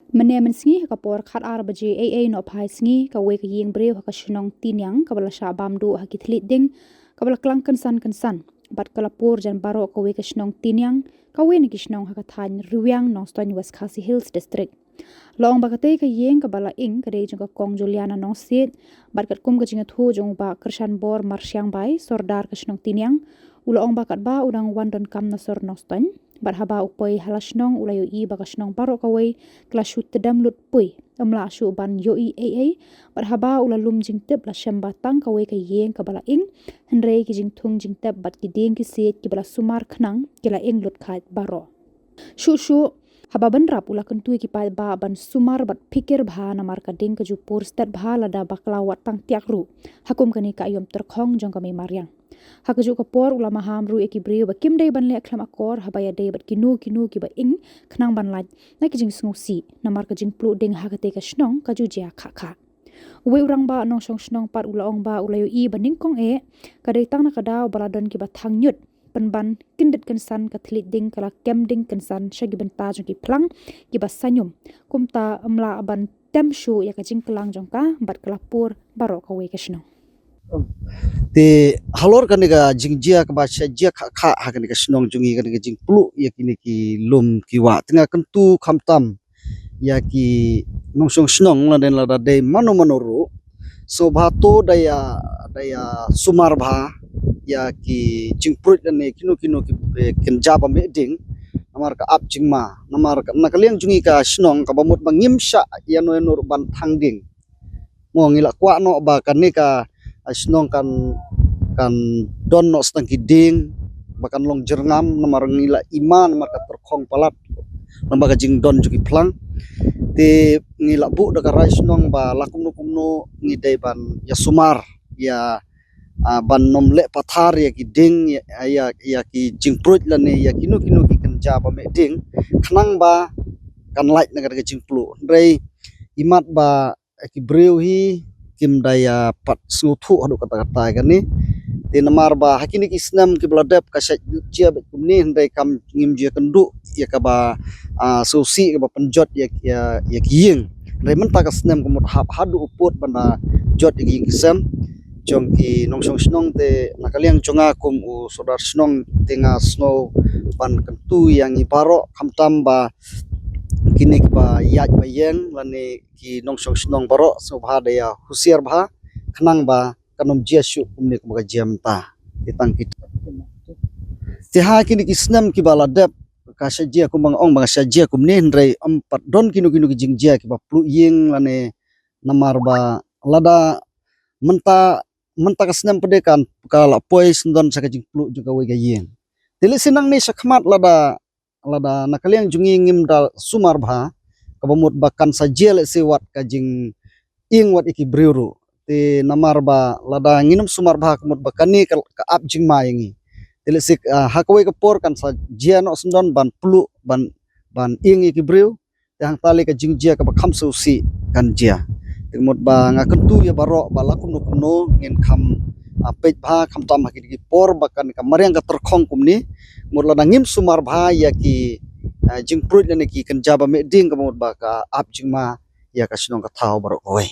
Mene mensingi kapor khat ar baje no phai singi ka we ka yeng brew ka shnong tinyang ka bala sha bamdu ha kitlit ding ka bala klang kan san bat kala por jan baro ka we ka shnong tinyang ka we ni kishnong ha ka than ruwang noston West Khasi Hills district long ba ka te ka yeng ka bala ing ka de jong ka kong Juliana nong sit bat kat kum ka jinga thu jong ba kershan bor marsyang bai sordar ka shnong tinyang ula ong ba kat ba udang wandon kam na sor noston bat haba upoi halashnong ulayo I bagashnong baro kawai klashu tedam lut pui amla shu ban yo I bat haba ulalum jing tep la shamba tang kawai ka yeng ka bala ing henrei ki jing thung jing tep bat ki ding ki set ki bala sumar khnang ki la ing lut khait baro shu haba ban rap ula kentui ki pa ba ban sumar bat pikir bha na mar ka ding ka ju pur stat bha la da bakla wat tang tiak ru hakum kani ka yom terkhong jong ka me maryang hakaju kapor ula maham ru eki brio ba kim dei ban le khlam akor habaya dei bat kinu ki ba ing khnang ban laj na ki jing sngu si namar ka jing plu ding hakate ka snong ka ju jia kha we urang ba nong song snong pat ula ong ba ula yo I baning kong e ka dei tang na ka daw baladon ki ba thang nyut pan ban kindit kan san ka thlit ding kala kem ding kan san shagi ban ta jong ki plang ki ba sanyum kumta amla ban tem shu ya ka jing klang jong ka bat kala pur baro ka we ka snong te halor kan ga jingjia ka ba jia kha ha kan ga snong jungi kan ga jing plu ya kini ki lum ki wa tinga kentu khamtam ya ki nongsong snong la den la da de mano ru so bha to daya sumar bha ya ki jing prut ne kinu ki ken jaba me ding namar ka ap jingma namar ka nakaliang jungi ka snong ka bamut bangim sha ya no nur ban thang ding mo ngila kwa no ba kan ni ka asnong kan don no stang kiding bahkan long jerngam namar ngila iman namar ka terkhong palat namar jing don juki plang te ngila bu da ka nong ba lakum no ngidai ban ya sumar ya ban nomle pathar ya kiding ya ki jing prut lane ya kinu ki kenja ba me ding khnang ba kan light na ka jing plu rei imat ba ki breu hi kim daya pat suthu adu kata kan ni te namar ba hakini isnam ki bladap ka sha chia bet kumni ndai kam ngim jia kendu ya ka ba susi ka ba penjot ya kiyeng ndai menta ka snam kumut hap hadu uput banda jot igi kisam jong ki nongsong snong te nakaliang chonga kum u sodar snong tenga snow ban kentu yang ibaro khamtam ba kini ba yaj ba yeng lani ki nongsong snong baro so bha daya husiar bha khnang ba kanom jia shu kumni ka jam ta titang kit ti ha kini kisnam ki bala dep ka sajia kumang ong bang sajia kumni ndrei ampat don kinu ki jingjia ki ba plu yeng lane namar ba lada menta kasnam pedekan kala poi sendon saka jing plu juga we ga yeng tili sinang ni sakmat lada nakaliang jungi ngim da sumar bha kabamut bakan sajia le sewat kajing ing wat iki briuru te namar ba lada nginum sumar bha kamut bakani ka ap jing ma yangi tele sik hakwe ka por kan sajia no sendon ban plu ban ing iki briu yang tali ka jing jia ka ba kham su si kan jia temut ba ngakentu ya baro ba lakum no ngin kham pej bha kham tam ha ki por bakan ka mariang ka terkhong kumni murla ngim sumar bha ya ki jing prut ne ki kan jaba me ding ka mut ba ka ap jing ma ya ka snong ka thau baro oi